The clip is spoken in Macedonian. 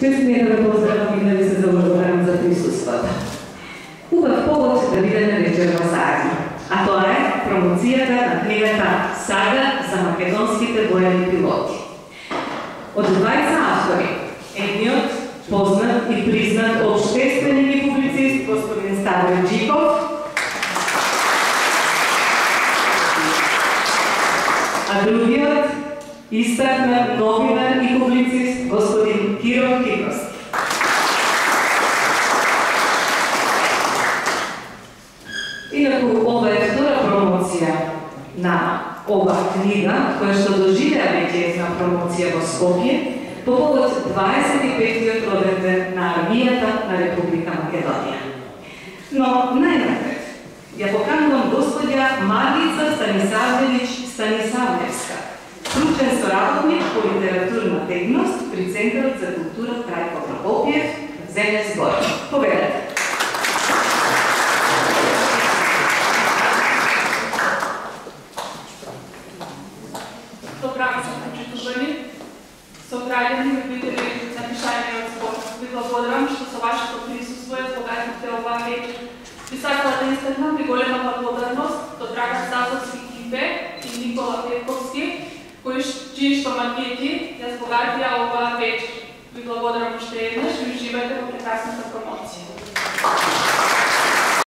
Честиот да поздравам и да ви се заблагодарам за присуството. Убав повод да видиме вечерва сага, а тоа е промоцијата на книгата Сага за македонските воени пилоти. Од 20 автори, едниот познат и признат општественик и публицист господин Ставре Джиков, а другиот истакнат новинар и публицист господин Киро Киковски. Инаку, ова е втора промоција на ова книга, која што доживеа веќе една промоција во Скопје по повод 25-тиот роденден на армијата на Република Македонија. Но најнапред ја поканувам господја Магица Станисавлевиќ Станисавлевска, стручен соработник по литературна дейност при Центарот за култура Трајко Прокопиев, Земја Збор. Поведете. Добра вечер, почитувани, собраѓани любители на пишањето збор. Ви благодарам што со вашето присуство ја збогатите оваа вечер. Би сакала да истакнам и голема благодарност до Драган Стасовски Кипе и Никола Петковски, чии што макети ја збогатија оваа вечер. Ви благодарам уште еднаш и уживајте во прекрасната промоција.